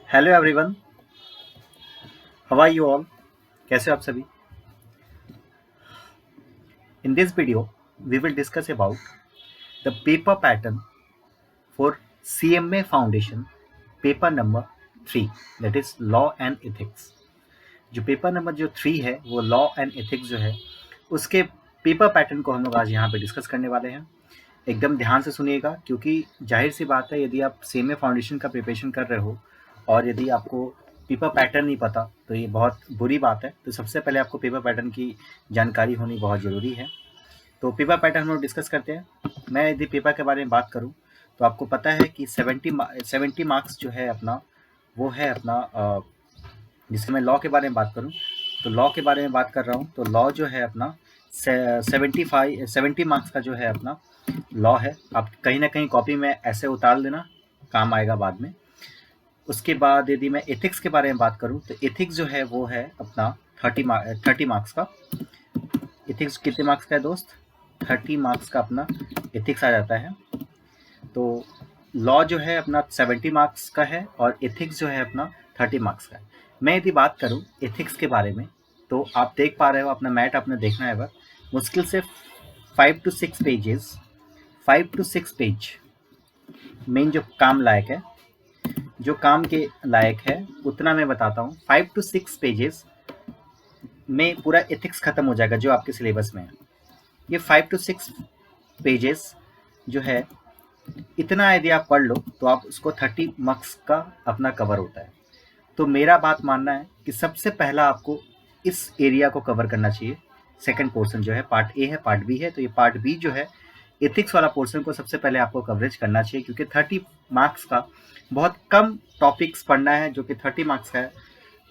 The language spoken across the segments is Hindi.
Hello everyone, how are you all? कैसे हो आप सभी? In this video we will discuss about the paper pattern for CMA foundation paper number 3, that is law and ethics. जो पेपर नंबर जो 3 है वो लॉ एंड एथिक्स जो है उसके पेपर पैटर्न को हम लोग आज यहाँ पे डिस्कस करने वाले हैं। एकदम ध्यान से सुनिएगा, क्योंकि जाहिर सी बात है, यदि आप सीएमए फाउंडेशन का प्रिपरेशन कर रहे हो और यदि आपको पेपर पैटर्न नहीं पता तो ये बहुत बुरी बात है। तो सबसे पहले आपको पेपर पैटर्न की जानकारी होनी बहुत ज़रूरी है। तो पेपर पैटर्न हम लोग डिस्कस करते हैं। मैं यदि पेपर के बारे में बात करूं तो आपको पता है कि 70 मार्क्स जो है अपना, वो है अपना जिससे मैं लॉ के बारे में बात करूं तो लॉ के बारे में बात कर रहा हूं तो लॉ जो है अपना 70 मार्क्स का जो है अपना लॉ है। आप कहीं ना कहीं कॉपी में ऐसे उतार लेना, काम आएगा बाद में। उसके बाद यदि मैं एथिक्स के बारे में बात करूं तो एथिक्स जो है वो है अपना 30 मार्क्स का। एथिक्स कितने मार्क्स का है दोस्त? 30 मार्क्स का अपना एथिक्स आ जाता है। तो लॉ जो है अपना 70 मार्क्स का है और एथिक्स जो है अपना 30 मार्क्स का है। मैं यदि बात करूं एथिक्स के बारे में तो आप देख पा रहे हो, अपना मैट आपने देखना है, बस मुश्किल से 5 to 6 पेज मेन जो काम लायक है, जो काम के लायक है उतना मैं बताता हूँ। 5 to 6 पेजेस में पूरा एथिक्स खत्म हो जाएगा जो आपके सिलेबस में है। ये 5 to 6 पेजेस जो है, इतना यदि आप पढ़ लो तो आप उसको 30 मार्क्स का अपना कवर होता है। तो मेरा बात मानना है कि सबसे पहला आपको इस एरिया को कवर करना चाहिए। सेकंड पोर्शन जो है, पार्ट ए है, पार्ट बी है, तो ये पार्ट बी जो है एथिक्स वाला पोर्शन को सबसे पहले आपको कवरेज करना चाहिए, क्योंकि 30 मार्क्स का बहुत कम टॉपिक्स पढ़ना है जो कि 30 मार्क्स का है।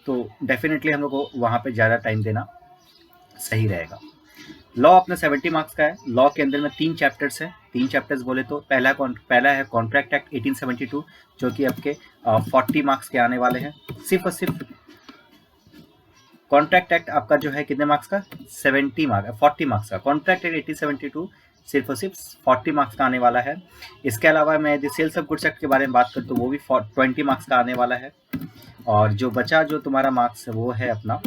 तो डेफिनेटली हम लोग को वहाँ पे ज़्यादा टाइम देना सही रहेगा। लॉ अपना 70 मार्क्स का है। लॉ के अंदर में 3 चैप्टर्स हैं। 3 चैप्टर्स बोले तो पहला है कॉन्ट्रैक्ट एक्ट 1872, जो कि आपके 40 मार्क्स के आने वाले हैं। सिर्फ और सिर्फ कॉन्ट्रैक्ट एक्ट आपका जो है कितने मार्क्स का? 40 मार्क्स का। कॉन्ट्रैक्ट एक्ट 1872 सिर्फ और सिर्फ 40 मार्क्स का आने वाला है। इसके अलावा मैं यदि सेल्स ऑफ गुड्स एक्ट के बारे में बात करूँ तो वो भी 20 मार्क्स का आने वाला है। और जो बचा जो तुम्हारा मार्क्स है वो है अपना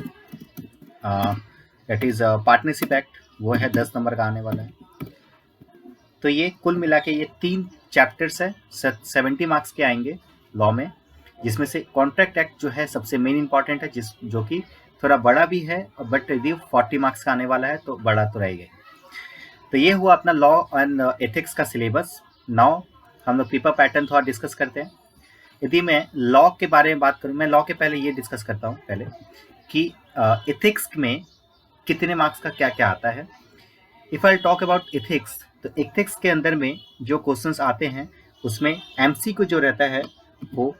दैट इज पार्टनरशिप एक्ट, वो है 10 नंबर का आने वाला है। तो ये कुल मिला के ये 3 चैप्टर्स है, 70 मार्क्स के आएंगे लॉ में, जिसमें से कॉन्ट्रैक्ट एक्ट जो है सबसे मेन इंपॉर्टेंट है, जो कि थोड़ा बड़ा भी है, बट यदि 40 मार्क्स का आने वाला है तो बड़ा तो रहेगा। तो ये हुआ अपना लॉ एंड एथिक्स का सिलेबस। नाउ हम लोग पेपर पैटर्न थोड़ा डिस्कस करते हैं। यदि मैं लॉ के बारे में बात करूं, मैं लॉ के पहले ये डिस्कस करता हूं पहले कि एथिक्स में कितने मार्क्स का क्या क्या आता है। If I talk about ethics, तो एथिक्स के अंदर में जो क्वेश्चंस आते हैं उसमें एमसीक्यू जो रहता है वो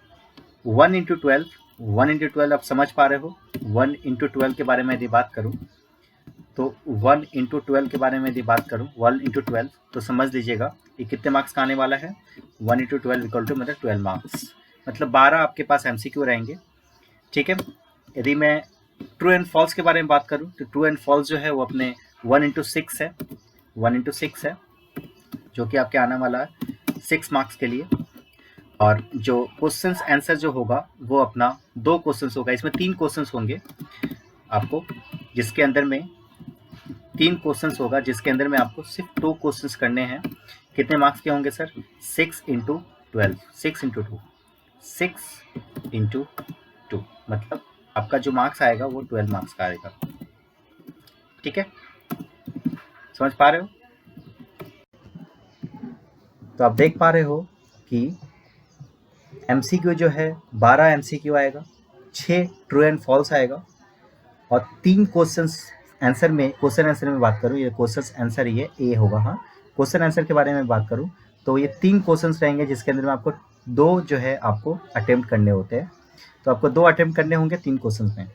1 into 12, 1 into 12 आप समझ पा रहे हो। 1 into 12 के बारे में यदि बात करूं तो 1 into 12 के बारे में यदि बात करूं 1 into 12 तो समझ लीजिएगा ये कितने मार्क्स का आने वाला है। 1 into 12 इक्वल टू मतलब 12 मार्क्स, मतलब 12 आपके पास एमसीक्यू रहेंगे। ठीक है। यदि मैं ट्रू एंड फॉल्स के बारे में बात करूं तो ट्रू एंड फॉल्स जो है वो अपने 1 into 6 है, 1 into 6 है, जो कि आपके आने वाला है 6 मार्क्स के लिए। और जो क्वेश्चंस आंसर जो होगा वो अपना 2 क्वेश्चंस होगा। इसमें 3 क्वेश्चंस होंगे आपको, जिसके अंदर में 3 क्वेश्चंस होगा, जिसके अंदर में आपको सिर्फ 2 क्वेश्चंस करने हैं। कितने मार्क्स के होंगे सर? 6 into 12, 6 into 2, 6 into 2, मतलब आपका जो मार्क्स आएगा वो 12 मार्क्स का आएगा। ठीक है, समझ पा रहे हो? तो आप देख पा रहे हो कि एमसीक्यू जो है 12 एमसीक्यू आएगा, 6 ट्रू एंड फॉल्स आएगा और 3 क्वेश्चंस आंसर में। क्वेश्चन आंसर में बात करूँ, ये क्वेश्चन आंसर ये ए होगा। हाँ, क्वेश्चन आंसर के बारे में बात करूँ तो ये 3 क्वेश्चंस रहेंगे, जिसके अंदर में आपको 2 जो है आपको अटेम्प्ट करने होते हैं। तो आपको 2 अटेम्प्ट करने होंगे 3 क्वेश्चन में,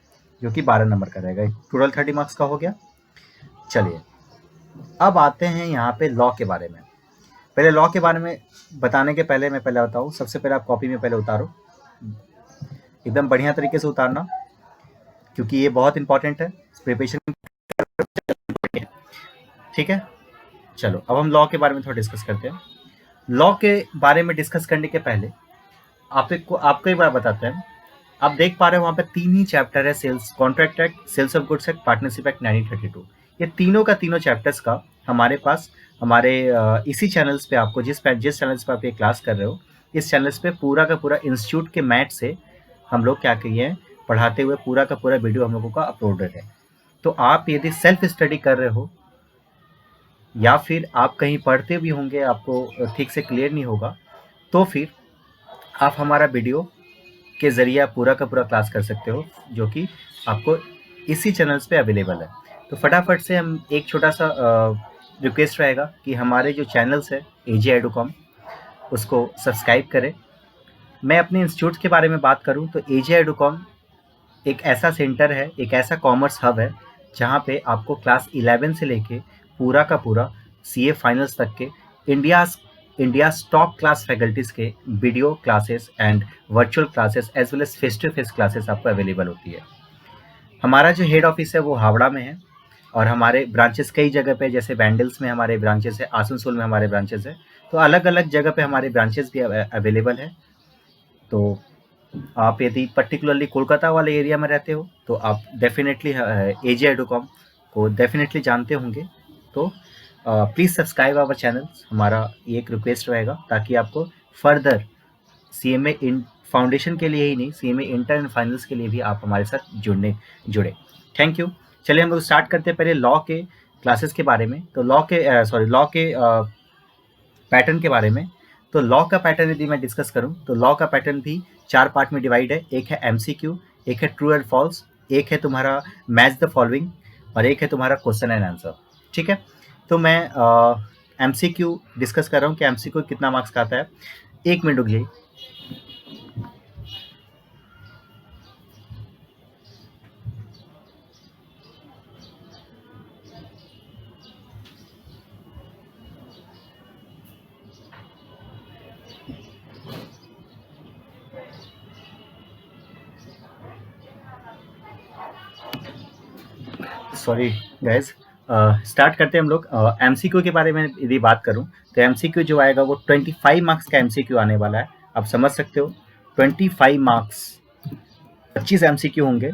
जो कि 12 नंबर का रहेगा। टोटल 30 मार्क्स का हो गया। चलिए अब आते हैं यहाँ पे लॉ के बारे में। पहले लॉ के बारे में बताने के पहले मैं पहले बताऊँ, सबसे पहले आप कॉपी में पहले उतारो, एकदम बढ़िया तरीके से उतारना, क्योंकि ये बहुत इंपॉर्टेंट है प्रिपरेशन। ठीक है, चलो अब हम लॉ के बारे में थोड़ा डिस्कस करते हैं। लॉ के बारे में डिस्कस करने के पहले आपको एक बार बताते हैं आप देख पा रहे हो वहाँ पे 3 ही चैप्टर है, sales contract act, sales of goods act, partnership act 1932। ये तीनों का तीनों चैप्टर्स का हमारे पास हमारे इसी चैनल्स पे आपको जिस चैनल्स पे आप ये क्लास कर रहे हो, इस चैनल्स पे पूरा का पूरा इंस्टीट्यूट के मैथ से हम लोग क्या किए हैं, पढ़ाते हुए पूरा का पूरा वीडियो हम लोगों का अपलोडेड है। तो आप यदि सेल्फ स्टडी कर रहे हो या फिर आप कहीं पढ़ते भी होंगे, आपको ठीक से क्लियर नहीं होगा, तो फिर आप हमारा वीडियो के ज़रिए आप पूरा का पूरा क्लास कर सकते हो, जो कि आपको इसी चैनल्स पे अवेलेबल है। तो फटाफट से हम एक छोटा सा रिक्वेस्ट रहेगा कि हमारे जो चैनल्स है AJ EduCom, उसको सब्सक्राइब करें। मैं अपने इंस्टीट्यूट के बारे में बात करूं तो AJ EduCom एक ऐसा सेंटर है, एक ऐसा कॉमर्स हब है, जहां पे आपको क्लास 11 से लेके पूरा का पूरा CA फाइनल्स तक के इंडिया टॉप क्लास फैकल्टीज़ के video classes and virtual classes as well as face to face classes आपको अवेलेबल होती है। हमारा जो हेड ऑफिस है वो हावड़ा में है और हमारे ब्रांचेस कई जगह पे, जैसे वैंडल्स में हमारे ब्रांचेस है, आसनसोल में हमारे ब्रांचेस है, तो अलग अलग जगह पे हमारे ब्रांचेस भी अवेलेबल है। तो आप यदि पर्टिकुलरली कोलकाता वाले एरिया में रहते हो तो आप डेफिनेटली AJ EduCom को डेफिनेटली जानते होंगे। तो प्लीज़ सब्सक्राइब आवर चैनल, हमारा ये एक रिक्वेस्ट रहेगा, ताकि आपको फर्दर CMA इन फाउंडेशन के लिए ही नहीं, CMA इंटर एंड फाइनल्स के लिए भी आप हमारे साथ जुड़े। Thank you. चलिए हम लोग स्टार्ट करते हैं पहले लॉ के क्लासेस के बारे में। तो लॉ के पैटर्न के बारे में। तो लॉ का पैटर्न यदि मैं डिस्कस करूं तो लॉ का पैटर्न भी 4 पार्ट में डिवाइड है। एक है MCQ, एक है ट्रू एंड फॉल्स, एक है तुम्हारा मैच द फॉलोइंग और एक है तुम्हारा क्वेश्चन एंड आंसर। ठीक है, तो मैं MCQ डिस्कस कर रहा हूँ कि MCQ कितना मार्क्स का आता है। 1 मिनट रुक जाइए। सॉरी गाइज, स्टार्ट करते हैं हम लोग। MCQ के बारे में यदि बात करूं तो MCQ जो आएगा वो 25 मार्क्स का MCQ आने वाला है। आप समझ सकते हो 25 मार्क्स, 25 MCQ होंगे,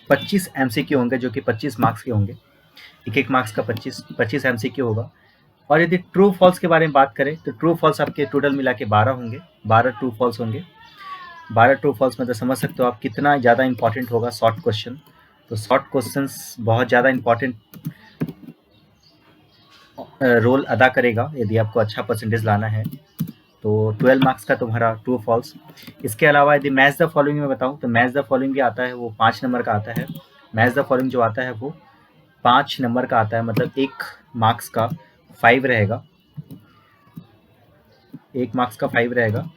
25 MCQ होंगे जो कि 25 मार्क्स के होंगे। एक मार्क्स का 25 MCQ होगा। और यदि ट्रू फॉल्स के बारे में बात करें तो ट्रू फॉल्स आपके टोटल मिला के 12 होंगे, 12 ट्रू फॉल्स होंगे। 12 ट्रू फॉल्स में तो समझ सकते हो आप कितना ज़्यादा इंपॉर्टेंट होगा शॉर्ट क्वेश्चन। तो शॉर्ट क्वेश्चंस बहुत ज़्यादा इंपॉर्टेंट रोल अदा करेगा यदि आपको अच्छा परसेंटेज लाना है। तो 12 मार्क्स का तुम्हारा ट्रू फॉल्स। इसके अलावा यदि मैच द फॉलोइंग में बताऊं तो मैच द फॉलोइंग भी आता है, वो 5 नंबर का आता है। मैच द फॉलोइंग जो आता है वो 5 नंबर का आता है, मतलब 1 मार्क्स का 5 रहेगा, 1 मार्क्स का 5 रहेगा,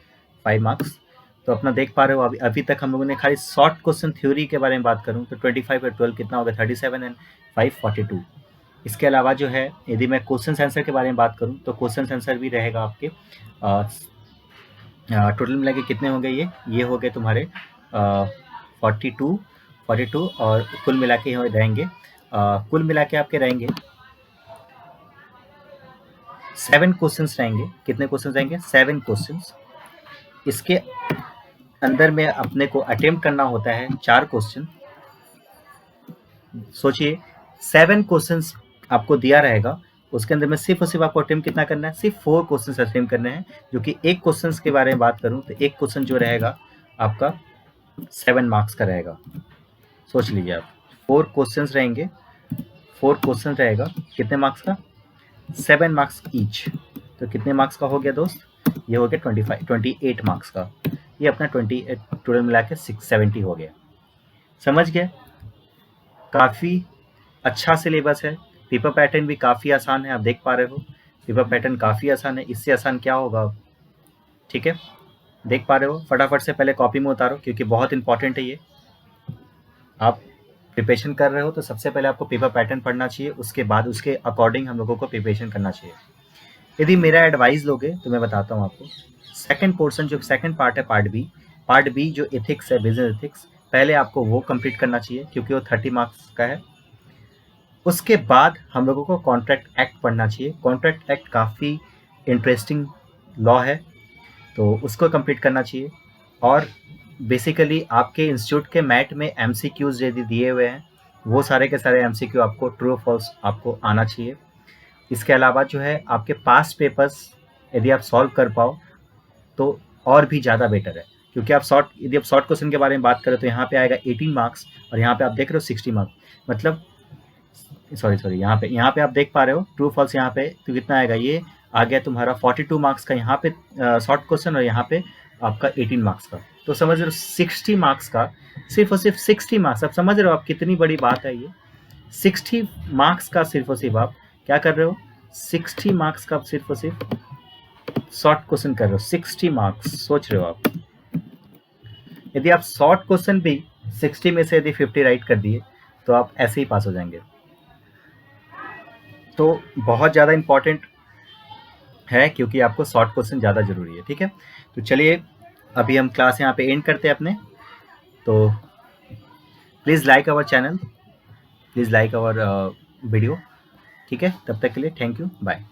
5 मार्क्स। तो अपना देख पा रहे हो अभी तक हम लोगों ने खाली शॉर्ट क्वेश्चन थ्योरी के बारे में बात करूं तो 25 और 12 कितना होगा, 37 एंड 5 42। इसके अलावा जो है यदि मैं क्वेश्चन आंसर के बारे में बात करूं तो क्वेश्चन आंसर भी रहेगा आपके टोटल मिला के कितने होंगे, ये हो गए तुम्हारे 42 और कुल मिला के रहेंगे कुल मिला के आपके रहेंगे 7 क्वेश्चंस रहेंगे। कितने क्वेश्चंस रहेंगे, 7 क्वेश्चंस। इसके अंदर में अपने को अटेम्प्ट करना होता है 4 क्वेश्चन। सोचिए 7 क्वेश्चंस आपको दिया रहेगा, उसके अंदर में सिर्फ और सिर्फ आपको अटेम्प्ट कितना करना है, सिर्फ 4 क्वेश्चंस अटेम्प्ट करने हैं। जो कि एक क्वेश्चन के बारे में बात करूं तो एक क्वेश्चन जो रहेगा आपका 7 मार्क्स का रहेगा। सोच लीजिए आप 4 क्वेश्चंस रहेंगे, 4 क्वेश्चन रहेगा, कितने मार्क्स का, 7 मार्क्स ईच। तो कितने मार्क्स का हो गया दोस्त, ये हो गया 28 मार्क्स का। ये अपना 28 टोटल मिला के 670 हो गया। समझ गए, काफ़ी अच्छा सिलेबस है। पेपर पैटर्न भी काफ़ी आसान है, आप देख पा रहे हो पेपर पैटर्न काफ़ी आसान है, इससे आसान क्या होगा। ठीक है, देख पा रहे हो, फटाफट से पहले कॉपी में उतारो क्योंकि बहुत इंपॉर्टेंट है ये। आप प्रिपरेशन कर रहे हो तो सबसे पहले आपको पेपर पैटर्न पढ़ना चाहिए, उसके बाद उसके अकॉर्डिंग हम लोगों को प्रिपरेशन करना चाहिए। यदि मेरा एडवाइस लोगे तो मैं बताता हूँ आपको, सेकंड पोर्शन जो सेकंड पार्ट है, पार्ट बी जो एथिक्स है, बिजनेस एथिक्स, पहले आपको वो कंप्लीट करना चाहिए क्योंकि वो 30 मार्क्स का है। उसके बाद हम लोगों को कॉन्ट्रैक्ट एक्ट पढ़ना चाहिए। कॉन्ट्रैक्ट एक्ट काफ़ी इंटरेस्टिंग लॉ है, तो उसको कंप्लीट करना चाहिए। और बेसिकली आपके इंस्टीट्यूट के मैट में एमसीक्यूज यदि दिए हुए हैं, वो सारे के सारे एमसीक्यू आपको ट्रू फॉल्स आपको आना चाहिए। इसके अलावा जो है आपके पास्ट पेपर्स यदि आप सॉल्व कर पाओ तो और भी ज़्यादा बेटर है, क्योंकि यदि आप शॉर्ट क्वेश्चन के बारे में बात करें तो यहाँ पे आएगा 18 मार्क्स और यहाँ पे आप देख रहे हो 60 मार्क्स, मतलब सॉरी यहाँ पे आप देख पा रहे हो ट्रू फॉल्स, यहाँ पे तो कितना आएगा, ये आ गया तुम्हारा 42 मार्क्स का यहाँ पे शॉर्ट क्वेश्चन और यहाँ पे आपका 18 मार्क्स का। तो समझ रहे हो 60 मार्क्स का, सिर्फ और सिर्फ 60 मार्क्स, आप समझ रहे हो आप कितनी बड़ी बात है ये। 60 मार्क्स का सिर्फ और सिर्फ आप क्या कर रहे हो, 60 मार्क्स का सिर्फ और सिर्फ शॉर्ट क्वेश्चन कर रहे हो, 60 मार्क्स सोच रहे हो आप। यदि आप शॉर्ट क्वेश्चन भी 60 में से यदि 50 राइट कर दिए तो आप ऐसे ही पास हो जाएंगे। तो बहुत ज़्यादा इम्पॉर्टेंट है, क्योंकि आपको शॉर्ट क्वेश्चन ज़्यादा ज़रूरी है। ठीक है, तो चलिए अभी हम क्लास यहाँ पे एंड करते हैं अपने। तो please like our channel, please like our video. ठीक है, तब तक के लिए थैंक यू, बाय।